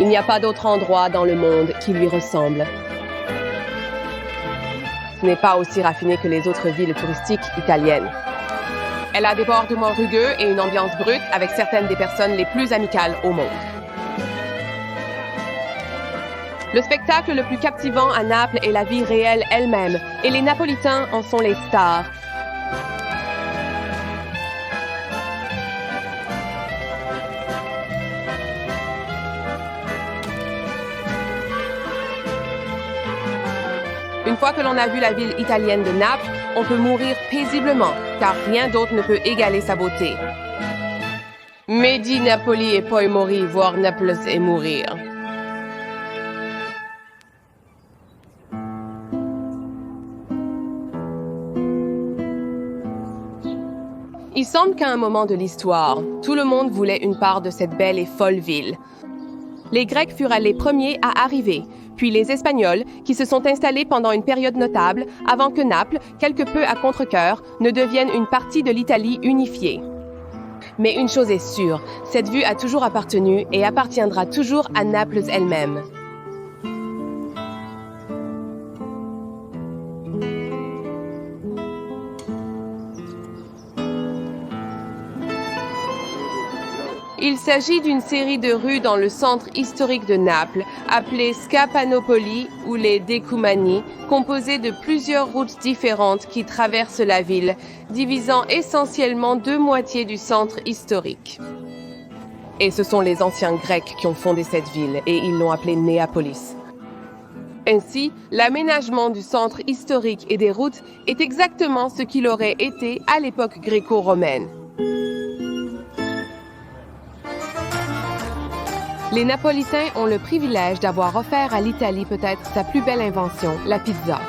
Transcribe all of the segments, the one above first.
Il n'y a pas d'autre endroit dans le monde qui lui ressemble. Ce n'est pas aussi raffiné que les autres villes touristiques italiennes. Elle a des bordements rugueux et une ambiance brute avec certaines des personnes les plus amicales au monde. Le spectacle le plus captivant à Naples est la vie réelle elle-même, et les Napolitains en sont les stars. Une fois que l'on a vu la ville italienne de Naples, on peut mourir paisiblement, car rien d'autre ne peut égaler sa beauté. Medi Napoli e poi mori, voir Naples et mourir. Il semble qu'à un moment de l'histoire, tout le monde voulait une part de cette belle et folle ville. Les Grecs furent les premiers à arriver, puis les Espagnols, qui se sont installés pendant une période notable, avant que Naples, quelque peu à contre-cœur, ne devienne une partie de l'Italie unifiée. Mais une chose est sûre, cette vue a toujours appartenu et appartiendra toujours à Naples elle-même. Il s'agit d'une série de rues dans le centre historique de Naples, appelées Scapanopoli ou les Decumani, composées de plusieurs routes différentes qui traversent la ville, divisant essentiellement deux moitiés du centre historique. Et ce sont les anciens Grecs qui ont fondé cette ville, et ils l'ont appelée Néapolis. Ainsi, l'aménagement du centre historique et des routes est exactement ce qu'il aurait été à l'époque gréco-romaine. Les Napolitains ont le privilège d'avoir offert à l'Italie peut-être sa plus belle invention, la pizza.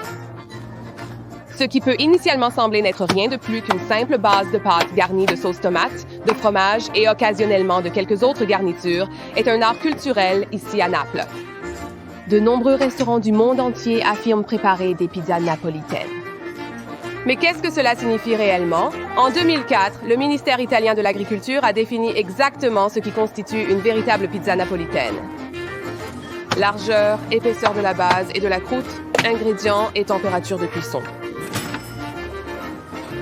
Ce qui peut initialement sembler n'être rien de plus qu'une simple base de pâte garnie de sauce tomate, de fromage et occasionnellement de quelques autres garnitures, est un art culturel ici à Naples. De nombreux restaurants du monde entier affirment préparer des pizzas napolitaines. Mais qu'est-ce que cela signifie réellement? En 2004, le ministère italien de l'Agriculture a défini exactement ce qui constitue une véritable pizza napolitaine. Largeur, épaisseur de la base et de la croûte, ingrédients et température de cuisson.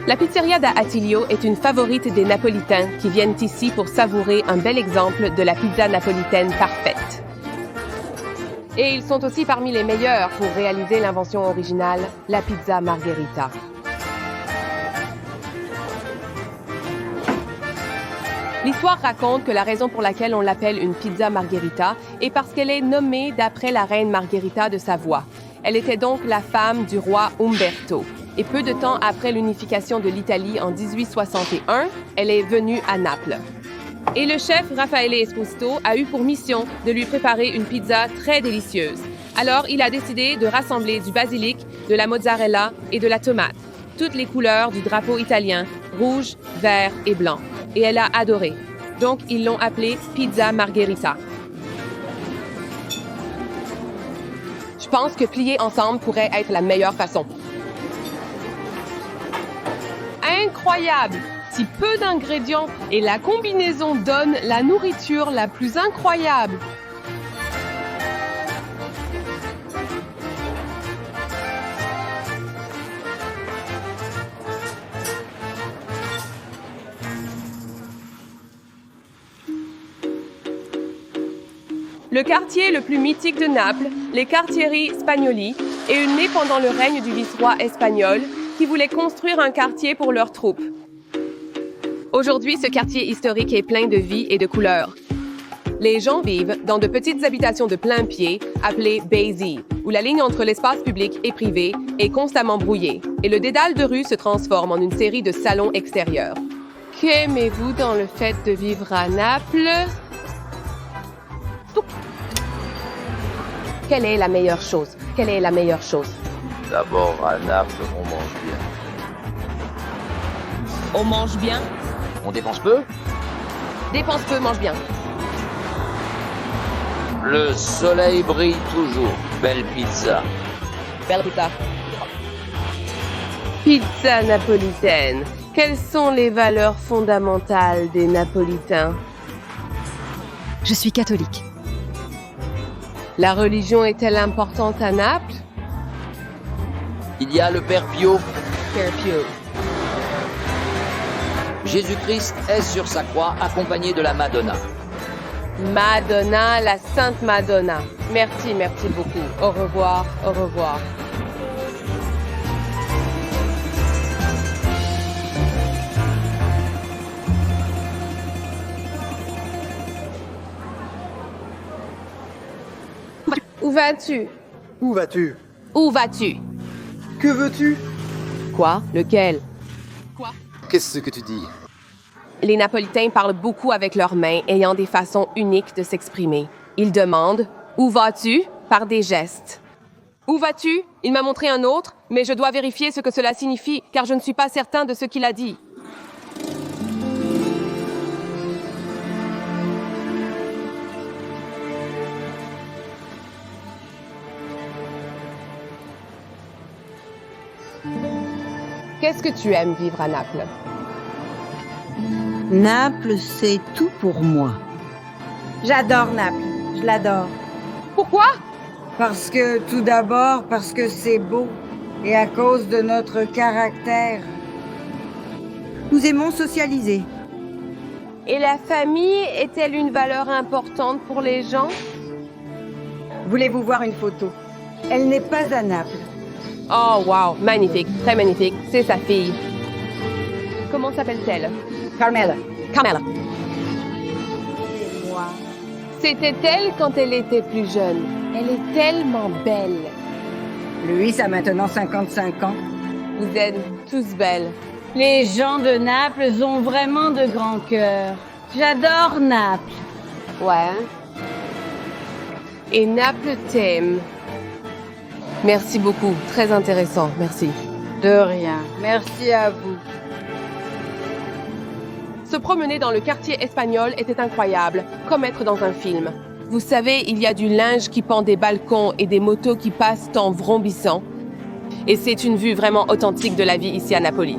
La pizzeria da Attilio est une favorite des Napolitains qui viennent ici pour savourer un bel exemple de la pizza napolitaine parfaite. Et ils sont aussi parmi les meilleurs pour réaliser l'invention originale, la pizza margherita. L'histoire raconte que la raison pour laquelle on l'appelle une pizza margherita est parce qu'elle est nommée d'après la reine Margherita de Savoie. Elle était donc la femme du roi Umberto. Et peu de temps après l'unification de l'Italie en 1861, elle est venue à Naples. Et le chef Raffaele Esposito a eu pour mission de lui préparer une pizza très délicieuse. Alors, il a décidé de rassembler du basilic, de la mozzarella et de la tomate, toutes les couleurs du drapeau italien, rouge, vert et blanc. Et elle a adoré. Donc, ils l'ont appelée pizza margherita. Je pense que plier ensemble pourrait être la meilleure façon. Incroyable! Si peu d'ingrédients et la combinaison donne la nourriture la plus incroyable. Le quartier le plus mythique de Naples, les Quartieri Spagnoli, est né pendant le règne du vice-roi espagnol qui voulait construire un quartier pour leurs troupes. Aujourd'hui, ce quartier historique est plein de vie et de couleurs. Les gens vivent dans de petites habitations de plein pied, appelées baisi, où la ligne entre l'espace public et privé est constamment brouillée, et le dédale de rue se transforme en une série de salons extérieurs. Qu'aimez-vous dans le fait de vivre à Naples? Quelle est la meilleure chose? Quelle est la meilleure chose? D'abord, à Naples, on mange bien. On mange bien? On dépense peu? Dépense peu, mange bien. Le soleil brille toujours. Belle pizza. Belle pizza. Pizza napolitaine. Quelles sont les valeurs fondamentales des Napolitains? Je suis catholique. La religion est-elle importante à Naples? Il y a le Père Pio. Père Pio. Jésus-Christ est sur sa croix accompagné de la Madonna. Madonna, la Sainte Madonna. Merci, merci beaucoup. Au revoir, au revoir. Où vas-tu? Où vas-tu? Où vas-tu? Que veux-tu? Quoi? Lequel? Qu'est-ce que tu dis? Les Napolitains parlent beaucoup avec leurs mains, ayant des façons uniques de s'exprimer. Ils demandent « Où vas-tu ?» par des gestes. « Où vas-tu ?» Il m'a montré un autre, mais je dois vérifier ce que cela signifie, car je ne suis pas certain de ce qu'il a dit. Qu'est-ce que tu aimes vivre à Naples? Naples, c'est tout pour moi. J'adore Naples, je l'adore. Pourquoi? Parce que, tout d'abord, parce que c'est beau et à cause de notre caractère. Nous aimons socialiser. Et la famille est-elle une valeur importante pour les gens? Voulez-vous voir une photo? Elle n'est pas à Naples. Oh, wow, magnifique, très magnifique. C'est sa fille. Comment s'appelle-t-elle? Carmela. Carmela. C'est moi. C'était elle quand elle était plus jeune. Elle est tellement belle. Lui, ça a maintenant 55 ans. Vous êtes tous belles. Les gens de Naples ont vraiment de grands cœurs. J'adore Naples. Ouais. Et Naples t'aime. Merci beaucoup, très intéressant, merci. De rien. Merci à vous. Se promener dans le quartier espagnol était incroyable, comme être dans un film. Vous savez, il y a du linge qui pend des balcons et des motos qui passent en vrombissant. Et c'est une vue vraiment authentique de la vie ici à Napoli.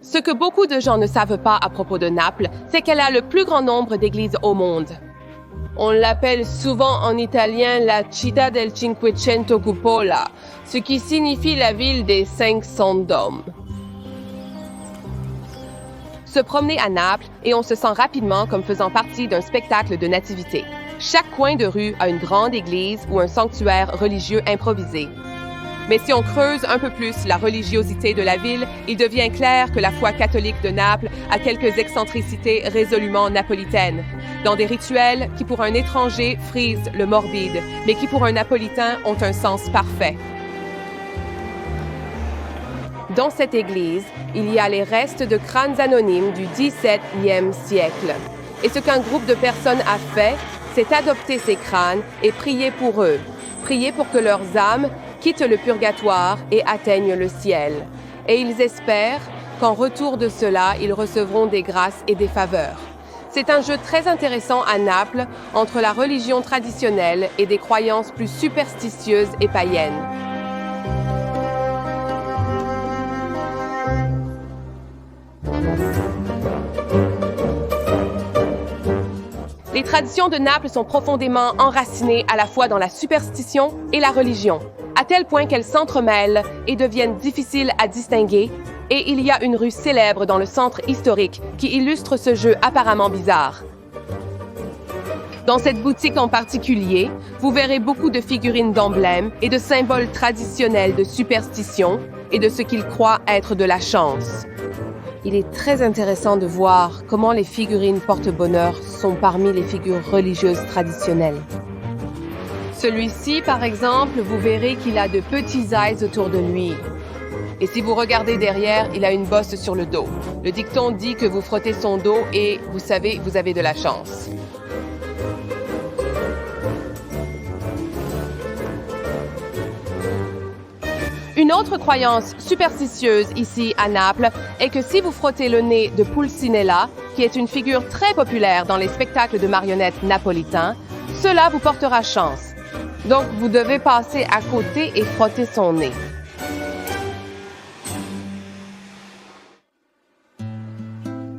Ce que beaucoup de gens ne savent pas à propos de Naples, c'est qu'elle a le plus grand nombre d'églises au monde. On l'appelle souvent en italien la Città del Cinquecento Cupola, ce qui signifie la ville des 500 dômes. Se promener à Naples et on se sent rapidement comme faisant partie d'un spectacle de nativité. Chaque coin de rue a une grande église ou un sanctuaire religieux improvisé. Mais si on creuse un peu plus la religiosité de la ville, il devient clair que la foi catholique de Naples a quelques excentricités résolument napolitaines, dans des rituels qui pour un étranger frisent le morbide, mais qui pour un napolitain ont un sens parfait. Dans cette église, il y a les restes de crânes anonymes du XVIIe siècle. Et ce qu'un groupe de personnes a fait, c'est adopter ces crânes et prier pour eux, prier pour que leurs âmes quittent le purgatoire et atteignent le ciel. Et ils espèrent qu'en retour de cela, ils recevront des grâces et des faveurs. C'est un jeu très intéressant à Naples entre la religion traditionnelle et des croyances plus superstitieuses et païennes. Les traditions de Naples sont profondément enracinées à la fois dans la superstition et la religion, à tel point qu'elles s'entremêlent et deviennent difficiles à distinguer, et il y a une rue célèbre dans le centre historique qui illustre ce jeu apparemment bizarre. Dans cette boutique en particulier, vous verrez beaucoup de figurines d'emblèmes et de symboles traditionnels de superstition et de ce qu'ils croient être de la chance. Il est très intéressant de voir comment les figurines porte-bonheur sont parmi les figures religieuses traditionnelles. Celui-ci, par exemple, vous verrez qu'il a de petits eyes autour de lui. Et si vous regardez derrière, il a une bosse sur le dos. Le dicton dit que vous frottez son dos et, vous savez, vous avez de la chance. Une autre croyance superstitieuse ici à Naples est que si vous frottez le nez de Pulcinella, qui est une figure très populaire dans les spectacles de marionnettes napolitains, cela vous portera chance. Donc, vous devez passer à côté et frotter son nez.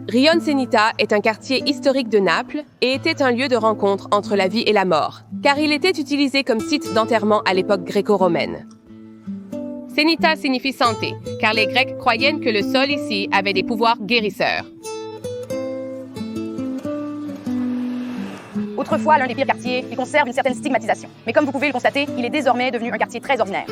Rione Senita est un quartier historique de Naples et était un lieu de rencontre entre la vie et la mort, car il était utilisé comme site d'enterrement à l'époque gréco-romaine. Senita signifie santé, car les Grecs croyaient que le sol ici avait des pouvoirs guérisseurs. Autrefois l'un des pires quartiers, il conserve une certaine stigmatisation. Mais comme vous pouvez le constater, il est désormais devenu un quartier très ordinaire.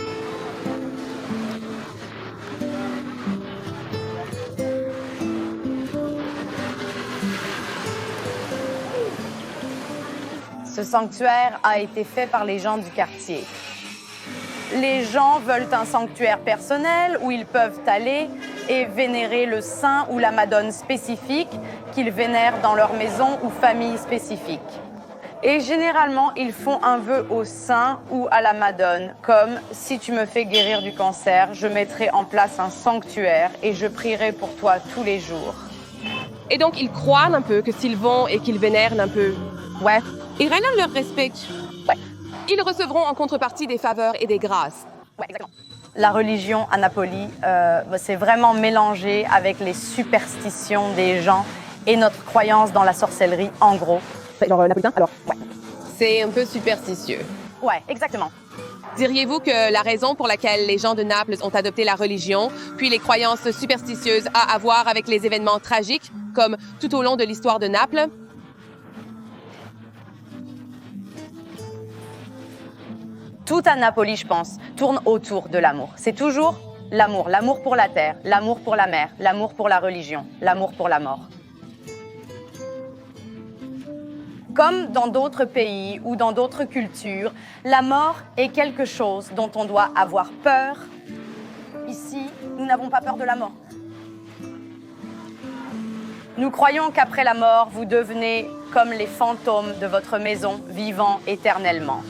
Ce sanctuaire a été fait par les gens du quartier. Les gens veulent un sanctuaire personnel où ils peuvent aller et vénérer le saint ou la madone spécifique qu'ils vénèrent dans leur maison ou famille spécifique. Et généralement, ils font un vœu au saint ou à la madone, comme « Si tu me fais guérir du cancer, je mettrai en place un sanctuaire et je prierai pour toi tous les jours. » Et donc, ils croient un peu que s'ils vont et qu'ils vénèrent un peu, Ouais. ils rendent leur respect. Ouais. Ils recevront en contrepartie des faveurs et des grâces. Ouais, exactement. La religion à Napoli, c'est vraiment mélangé avec les superstitions des gens et notre croyance dans la sorcellerie, en gros. Genre napolitain, alors, ouais. C'est un peu superstitieux. Ouais, exactement. Diriez-vous que la raison pour laquelle les gens de Naples ont adopté la religion, puis les croyances superstitieuses, a à voir avec les événements tragiques, comme tout au long de l'histoire de Naples? Tout à Napoli, je pense, tourne autour de l'amour. C'est toujours l'amour. L'amour pour la terre, l'amour pour la mer, l'amour pour la religion, l'amour pour la mort. Comme dans d'autres pays ou dans d'autres cultures, la mort est quelque chose dont on doit avoir peur. Ici, nous n'avons pas peur de la mort. Nous croyons qu'après la mort, vous devenez comme les fantômes de votre maison, vivant éternellement.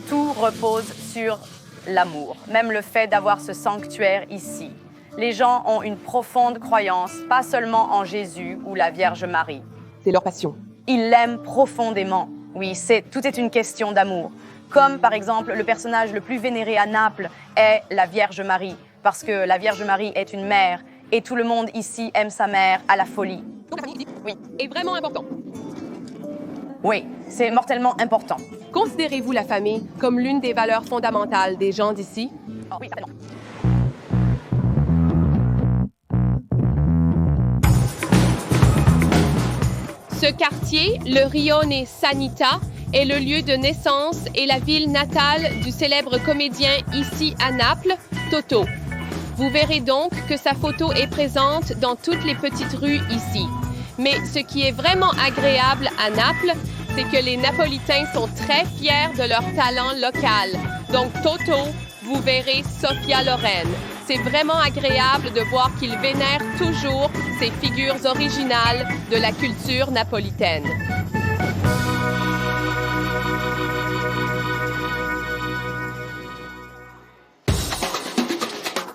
Tout repose sur l'amour, même le fait d'avoir ce sanctuaire ici. Les gens ont une profonde croyance, pas seulement en Jésus ou la Vierge Marie. C'est leur passion. Ils l'aiment profondément. Oui, tout est une question d'amour. Comme par exemple, le personnage le plus vénéré à Naples est la Vierge Marie, parce que la Vierge Marie est une mère et tout le monde ici aime sa mère à la folie. Donc la famille ici, Oui, est vraiment important. oui, c'est mortellement important. Considérez-vous la famille comme l'une des valeurs fondamentales des gens d'ici? Oh, oui, certainement. Ce quartier, le Rione Senita, est le lieu de naissance et la ville natale du célèbre comédien ici à Naples, Totò. Vous verrez donc que sa photo est présente dans toutes les petites rues ici. Mais ce qui est vraiment agréable à Naples, c'est que les Napolitains sont très fiers de leur talent local. Donc Totò, vous verrez Sophia Loren. C'est vraiment agréable de voir qu'ils vénèrent toujours ces figures originales de la culture napolitaine.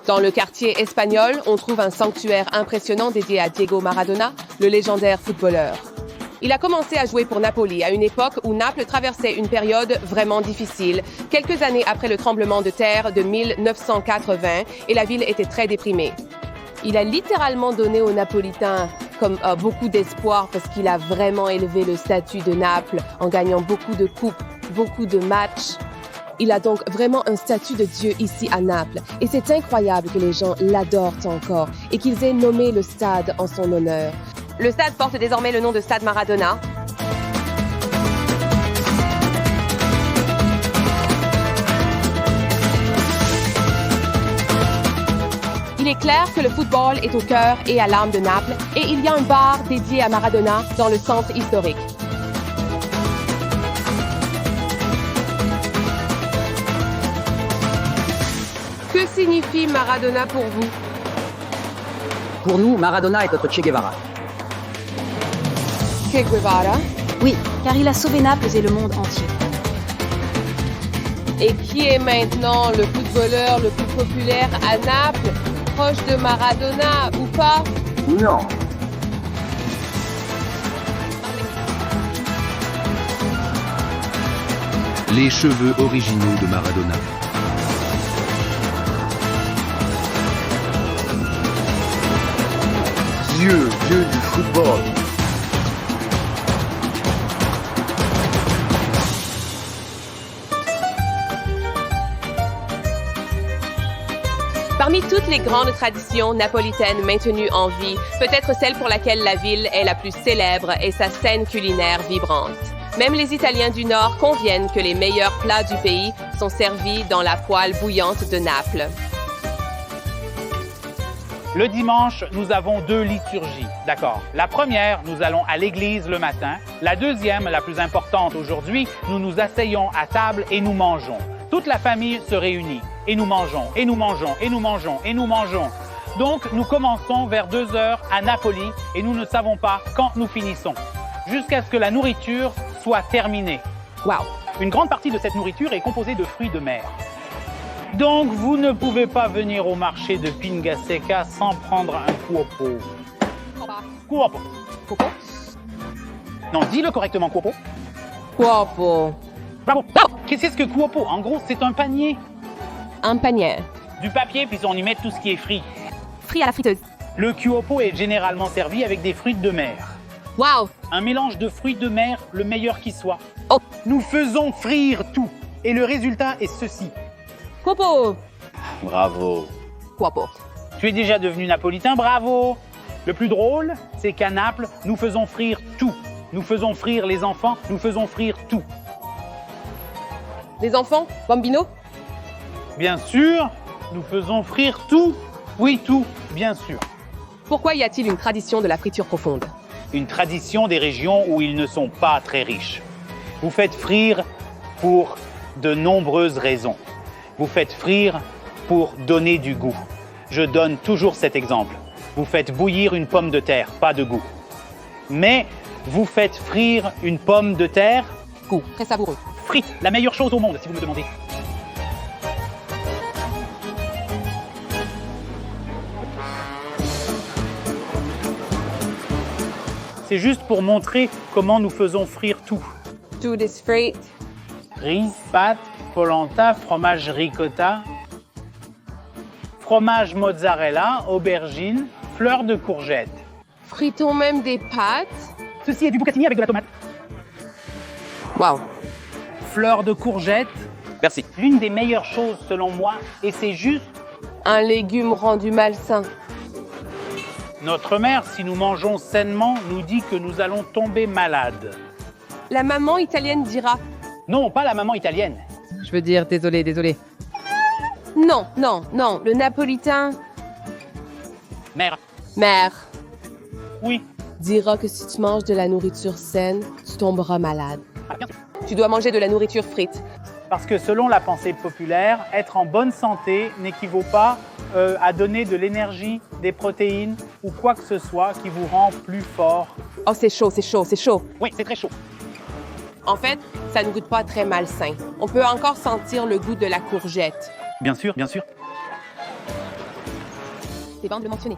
Dans le quartier espagnol, on trouve un sanctuaire impressionnant dédié à Diego Maradona, le légendaire footballeur. Il a commencé à jouer pour Napoli à une époque où Naples traversait une période vraiment difficile, quelques années après le tremblement de terre de 1980, et la ville était très déprimée. Il a littéralement donné aux Napolitains beaucoup d'espoir parce qu'il a vraiment élevé le statut de Naples en gagnant beaucoup de coupes, beaucoup de matchs. Il a donc vraiment un statut de Dieu ici à Naples. Et c'est incroyable que les gens l'adorent encore et qu'ils aient nommé le stade en son honneur. Le stade porte désormais le nom de Stade Maradona. Il est clair que le football est au cœur et à l'âme de Naples et il y a un bar dédié à Maradona dans le centre historique. Que signifie Maradona pour vous? Pour nous, Maradona est notre Che Guevara. Che Guevara. Oui, car il a sauvé Naples et le monde entier. Et qui est maintenant le footballeur le plus populaire à Naples, proche de Maradona ou pas? Non. Les cheveux originaux de Maradona. Dieu du football. Parmi toutes les grandes traditions napolitaines maintenues en vie, peut-être celle pour laquelle la ville est la plus célèbre est sa scène culinaire vibrante. Même les Italiens du Nord conviennent que les meilleurs plats du pays sont servis dans la poêle bouillante de Naples. Le dimanche, nous avons 2 liturgies, d'accord. La première, nous allons à l'église le matin. La deuxième, la plus importante aujourd'hui, nous nous asseyons à table et nous mangeons. Toute la famille se réunit et nous mangeons, et nous mangeons, et nous mangeons, et nous mangeons. Donc, nous commençons vers 2 heures à Napoli et nous ne savons pas quand nous finissons, jusqu'à ce que la nourriture soit terminée. Wow! Une grande partie de cette nourriture est composée de fruits de mer. Donc, vous ne pouvez pas venir au marché de Pingaseca sans prendre un cuopo. Cuopo. Cuopo? Non, dis-le correctement, cuopo. Cuopo. Bravo. Qu'est-ce que cuopo? En gros, c'est un panier. Un panier. Du papier, puis on y met tout ce qui est frit. Frit à la friteuse. Le cuopo est généralement servi avec des fruits de mer. Wow! Un mélange de fruits de mer, le meilleur qui soit. Oh! Nous faisons frire tout. Et le résultat est ceci. Cuopo! Bravo. Cuopo. Tu es déjà devenu napolitain, bravo! Le plus drôle, c'est qu'à Naples, nous faisons frire tout. Nous faisons frire les enfants, nous faisons frire tout. Les enfants? Bambino? Bien sûr, nous faisons frire tout. Oui, tout, bien sûr. Pourquoi y a-t-il une tradition de la friture profonde? Une tradition des régions où ils ne sont pas très riches. Vous faites frire pour de nombreuses raisons. Vous faites frire pour donner du goût. Je donne toujours cet exemple. Vous faites bouillir une pomme de terre, pas de goût. Mais vous faites frire une pomme de terre. Goût, très savoureux. Frite, la meilleure chose au monde, si vous me demandez. C'est juste pour montrer comment nous faisons frire tout. Tout is frite. Riz, pâte, polenta, fromage ricotta, fromage mozzarella, aubergine, fleurs de courgette. Fritons même des pâtes. Ceci est du bucatini avec de la tomate. Wow. Fleurs de courgette. Merci. L'une des meilleures choses selon moi, et c'est juste... Un légume rendu malsain. Notre mère, si nous mangeons sainement, nous dit que nous allons tomber malades. La maman italienne dira... Non, pas la maman italienne. Je veux dire, désolé. Non, le napolitain... Mère. Oui. Dira que si tu manges de la nourriture saine, tu tomberas malade. Ah, bien sûr. Tu dois manger de la nourriture frite. Parce que selon la pensée populaire, être en bonne santé n'équivaut pas à donner de l'énergie, des protéines ou quoi que ce soit qui vous rend plus fort. Oh, c'est chaud. Oui, c'est très chaud. En fait, ça ne goûte pas très malsain. On peut encore sentir le goût de la courgette. Bien sûr. C'est bon de le mentionner.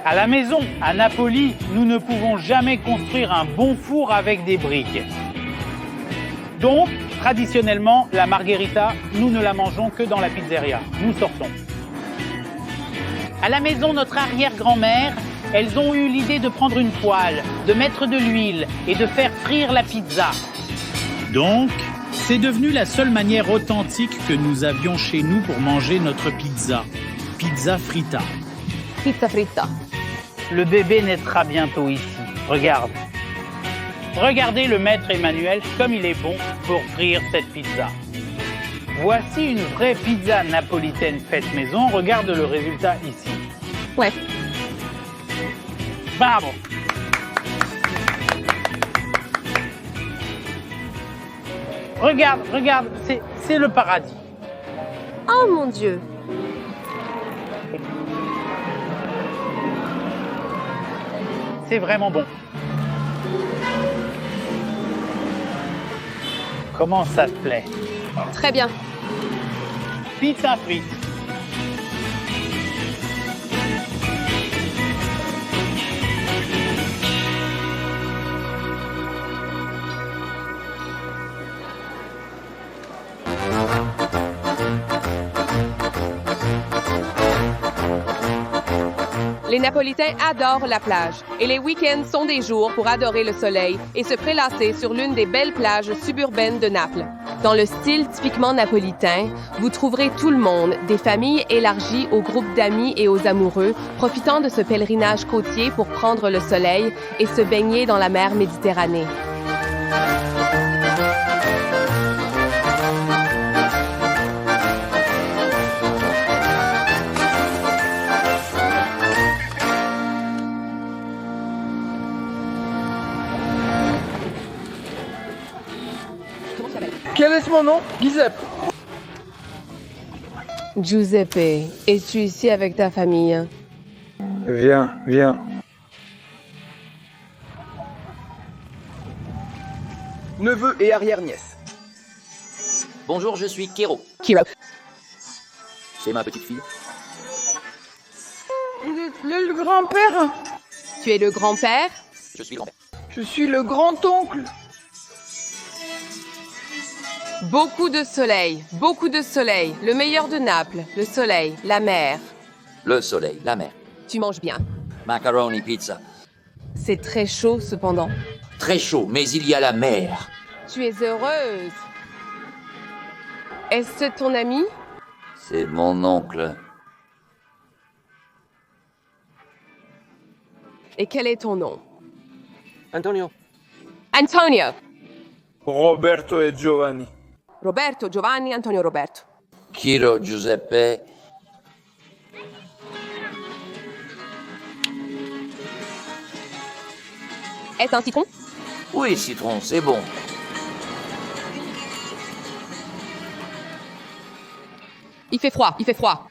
À la maison, à Napoli, nous ne pouvons jamais construire un bon four avec des briques. Donc, traditionnellement, la margherita, nous ne la mangeons que dans la pizzeria. Nous sortons. À la maison, notre arrière-grand-mère, elles ont eu l'idée de prendre une poêle, de mettre de l'huile et de faire frire la pizza. Donc, c'est devenu la seule manière authentique que nous avions chez nous pour manger notre pizza. Pizza fritta. Pizza fritta. Le bébé naîtra bientôt ici. Regarde. Regardez le maître Emmanuel comme il est bon pour frire cette pizza. Voici une vraie pizza napolitaine faite maison. Regarde le résultat ici. Ouais. Bravo! Regarde, regarde, c'est le paradis. Oh mon Dieu! C'est vraiment bon. Comment ça te plaît? Très bien. Pizza frite. Les Napolitains adorent la plage et les week-ends sont des jours pour adorer le soleil et se prélasser sur l'une des belles plages suburbaines de Naples. Dans le style typiquement napolitain, vous trouverez tout le monde, des familles élargies aux groupes d'amis et aux amoureux, profitant de ce pèlerinage côtier pour prendre le soleil et se baigner dans la mer Méditerranée. Quel est mon nom? Giuseppe. Giuseppe, es-tu ici avec ta famille? Viens, viens. Neveu et arrière-nièce. Bonjour, je suis Kero. Kiro. C'est ma petite fille. Le grand-père. Tu es le grand-père? Je suis grand-père. Je suis le grand-oncle. Beaucoup de soleil, le meilleur de Naples, le soleil, la mer. Le soleil, la mer. Tu manges bien. Macaroni pizza. C'est très chaud cependant. Très chaud, mais il y a la mer. Tu es heureuse. Est-ce ton ami? C'est mon oncle. Et quel est ton nom? Antonio. Antonio. Roberto e Giovanni. Roberto, Giovanni, Antonio, Roberto. Kiro, Giuseppe. Est-ce un citron? Oui, citron, c'est bon. Il fait froid, il fait froid.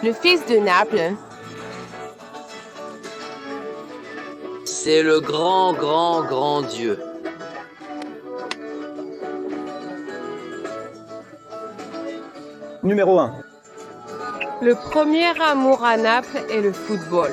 Le fils de Naples. C'est le grand, grand, grand Dieu. Numéro 1. Le premier amour à Naples est le football.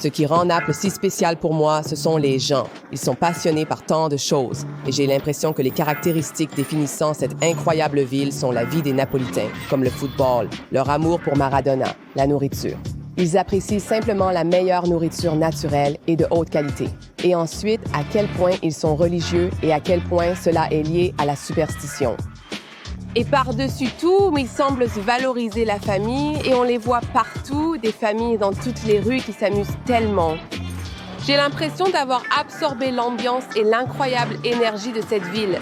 Ce qui rend Naples si spécial pour moi, ce sont les gens. Ils sont passionnés par tant de choses. Et j'ai l'impression que les caractéristiques définissant cette incroyable ville sont la vie des Napolitains, comme le football, leur amour pour Maradona, la nourriture. Ils apprécient simplement la meilleure nourriture naturelle et de haute qualité. Et ensuite, à quel point ils sont religieux et à quel point cela est lié à la superstition. Et par-dessus tout, ils semblent valoriser la famille et on les voit partout, des familles dans toutes les rues qui s'amusent tellement. J'ai l'impression d'avoir absorbé l'ambiance et l'incroyable énergie de cette ville.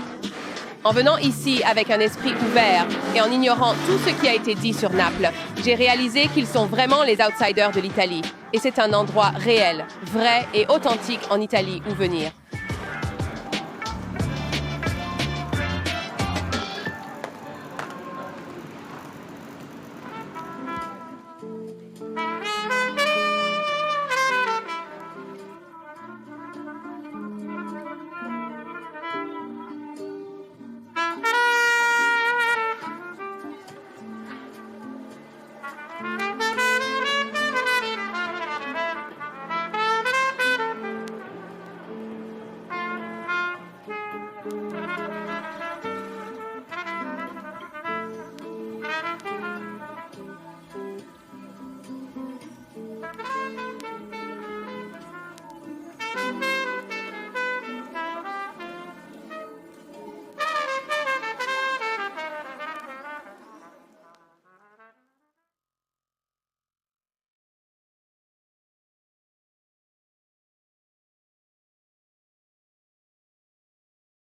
En venant ici avec un esprit ouvert et en ignorant tout ce qui a été dit sur Naples, j'ai réalisé qu'ils sont vraiment les outsiders de l'Italie. Et c'est un endroit réel, vrai et authentique en Italie où venir.